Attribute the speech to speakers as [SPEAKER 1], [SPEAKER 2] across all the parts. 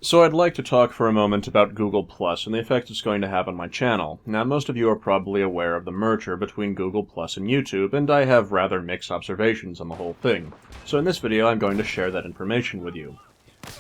[SPEAKER 1] So I'd like to talk for a moment about Google Plus and the effect it's going to have on my channel. Now, most of you are probably aware of the merger between Google Plus and YouTube, and I have rather mixed observations on the whole thing. So in this video, I'm going to share that information with you.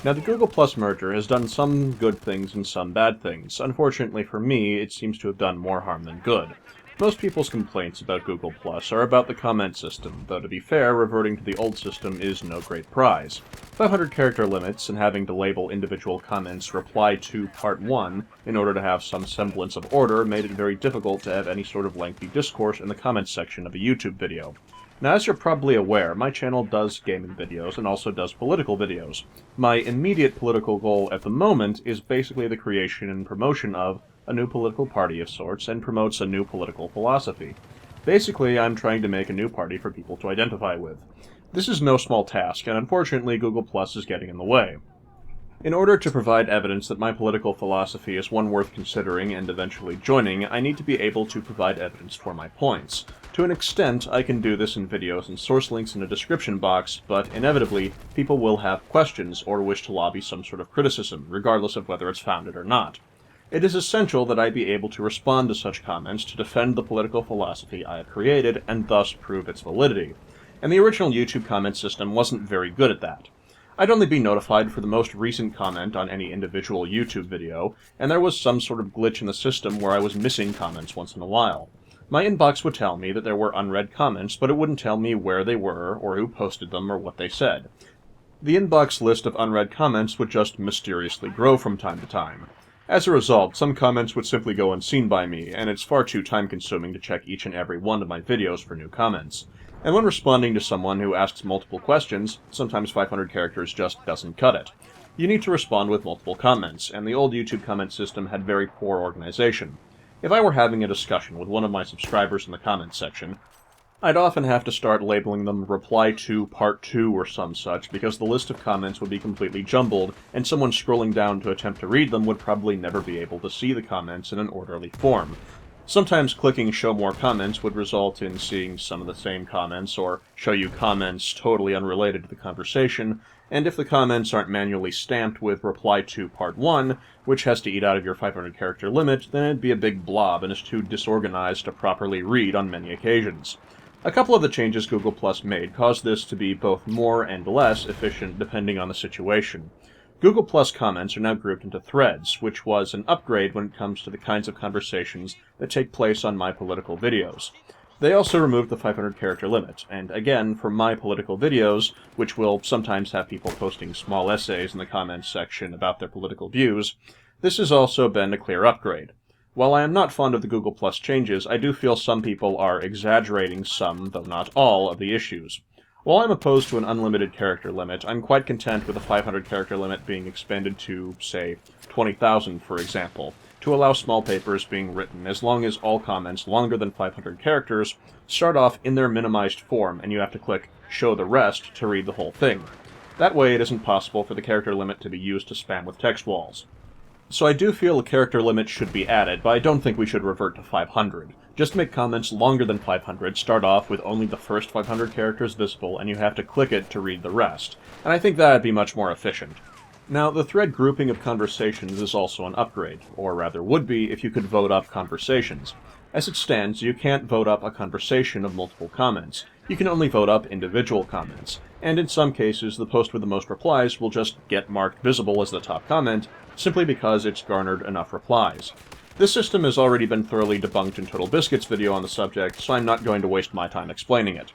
[SPEAKER 1] Now, the Google Plus merger has done some good things and some bad things. Unfortunately for me, it seems to have done more harm than good. Most people's complaints about Google Plus are about the comment system, though to be fair, reverting to the old system is no great prize. 500 character limits and having to label individual comments reply to part 1 in order to have some semblance of order made it very difficult to have any sort of lengthy discourse in the comments section of a YouTube video. Now, as you're probably aware, my channel does gaming videos and also does political videos. My immediate political goal at the moment is basically the creation and promotion of a new political party of sorts, and promotes a new political philosophy. Basically, I'm trying to make a new party for people to identify with. This is no small task, and unfortunately Google Plus is getting in the way. In order to provide evidence that my political philosophy is one worth considering and eventually joining, I need to be able to provide evidence for my points. To an extent, I can do this in videos and source links in a description box, but inevitably, people will have questions or wish to lobby some sort of criticism, regardless of whether it's founded or not. It is essential that I be able to respond to such comments to defend the political philosophy I have created, and thus prove its validity. And the original YouTube comment system wasn't very good at that. I'd only be notified for the most recent comment on any individual YouTube video, and there was some sort of glitch in the system where I was missing comments once in a while. My inbox would tell me that there were unread comments, but it wouldn't tell me where they were, or who posted them, or what they said. The inbox list of unread comments would just mysteriously grow from time to time. As a result, some comments would simply go unseen by me, and it's far too time-consuming to check each and every one of my videos for new comments. And when responding to someone who asks multiple questions, sometimes 500 characters just doesn't cut it. You need to respond with multiple comments, and the old YouTube comment system had very poor organization. If I were having a discussion with one of my subscribers in the comments section, I'd often have to start labeling them reply to part 2 or some such, because the list of comments would be completely jumbled, and someone scrolling down to attempt to read them would probably never be able to see the comments in an orderly form. Sometimes clicking show more comments would result in seeing some of the same comments, or show you comments totally unrelated to the conversation, and if the comments aren't manually stamped with reply to part 1, which has to eat out of your 500 character limit, then it'd be a big blob and is too disorganized to properly read on many occasions. A couple of the changes Google Plus made caused this to be both more and less efficient depending on the situation. Google Plus comments are now grouped into threads, which was an upgrade when it comes to the kinds of conversations that take place on my political videos. They also removed the 500 character limit, and again, for my political videos, which will sometimes have people posting small essays in the comments section about their political views, this has also been a clear upgrade. While I am not fond of the Google Plus changes, I do feel some people are exaggerating some, though not all, of the issues. While I'm opposed to an unlimited character limit, I'm quite content with a 500 character limit being expanded to, say, 20,000 for example, to allow small papers being written as long as all comments longer than 500 characters start off in their minimized form and you have to click Show the Rest to read the whole thing. That way it isn't possible for the character limit to be used to spam with text walls. So I do feel a character limit should be added, but I don't think we should revert to 500. Just make comments longer than 500 start off with only the first 500 characters visible, and you have to click it to read the rest. And I think that would be much more efficient. Now, the thread grouping of conversations is also an upgrade, or rather would be if you could vote up conversations. As it stands, you can't vote up a conversation of multiple comments. You can only vote up individual comments, and in some cases the post with the most replies will just get marked visible as the top comment, simply because it's garnered enough replies. This system has already been thoroughly debunked in Total Biscuit's video on the subject, so I'm not going to waste my time explaining it.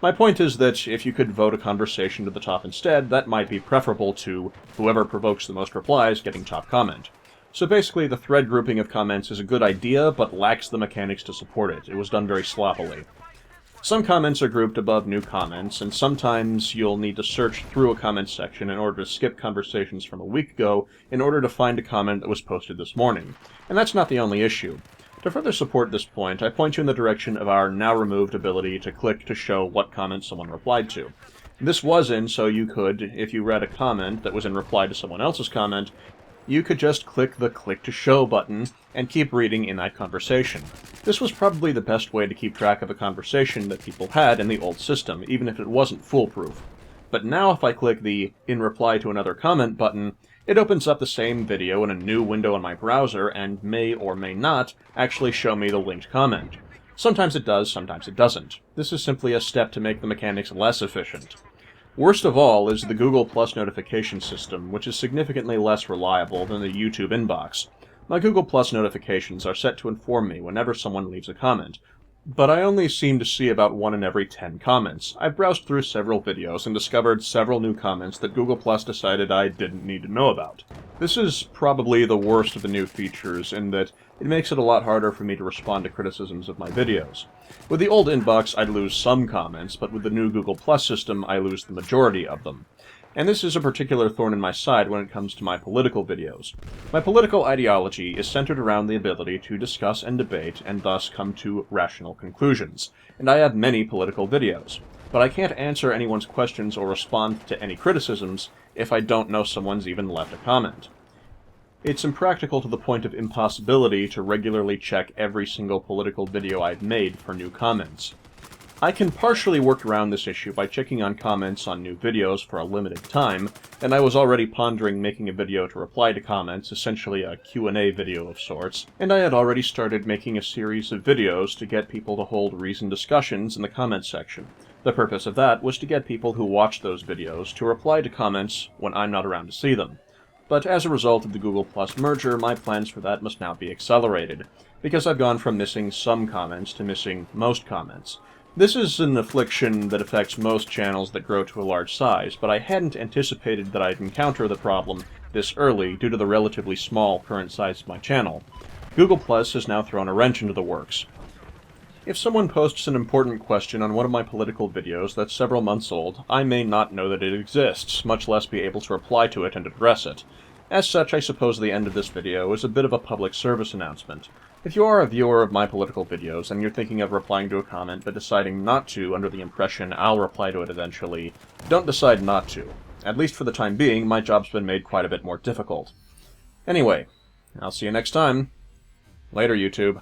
[SPEAKER 1] My point is that if you could vote a conversation to the top instead, that might be preferable to whoever provokes the most replies getting top comment. So basically, the thread grouping of comments is a good idea, but lacks the mechanics to support it. It was done very sloppily. Some comments are grouped above new comments, and sometimes you'll need to search through a comments section in order to skip conversations from a week ago in order to find a comment that was posted this morning. And that's not the only issue. To further support this point, I point you in the direction of our now removed ability to click to show what comment someone replied to. This was in so you could, if you read a comment that was in reply to someone else's comment, you could just click the Click to Show button and keep reading in that conversation. This was probably the best way to keep track of a conversation that people had in the old system, even if it wasn't foolproof. But now if I click the In Reply to Another Comment button, It opens up the same video in a new window in my browser and may or may not actually show me the linked comment. Sometimes it does, sometimes it doesn't. This is simply a step to make the mechanics less efficient. Worst of all is the Google Plus notification system, which is significantly less reliable than the YouTube inbox. My Google Plus notifications are set to inform me whenever someone leaves a comment, but I only seem to see about 1 in every 10 comments. I've browsed through several videos and discovered several new comments that Google Plus decided I didn't need to know about. This is probably the worst of the new features in that it makes it a lot harder for me to respond to criticisms of my videos. With the old inbox, I'd lose some comments, but with the new Google Plus system, I lose the majority of them. And this is a particular thorn in my side when it comes to my political videos. My political ideology is centered around the ability to discuss and debate and thus come to rational conclusions, and I have many political videos. But I can't answer anyone's questions or respond to any criticisms if I don't know someone's even left a comment. It's impractical to the point of impossibility to regularly check every single political video I've made for new comments. I can partially work around this issue by checking on comments on new videos for a limited time, and I was already pondering making a video to reply to comments, essentially a Q&A video of sorts, and I had already started making a series of videos to get people to hold reasoned discussions in the comments section. The purpose of that was to get people who watch those videos to reply to comments when I'm not around to see them. But as a result of the Google Plus merger, my plans for that must now be accelerated, because I've gone from missing some comments to missing most comments. This is an affliction that affects most channels that grow to a large size, but I hadn't anticipated that I'd encounter the problem this early due to the relatively small current size of my channel. Google Plus has now thrown a wrench into the works. If someone posts an important question on one of my political videos that's several months old, I may not know that it exists, much less be able to reply to it and address it. As such, I suppose the end of this video is a bit of a public service announcement. If you are a viewer of my political videos and you're thinking of replying to a comment but deciding not to under the impression I'll reply to it eventually, don't decide not to. At least for the time being, my job's been made quite a bit more difficult. Anyway, I'll see you next time. Later, YouTube.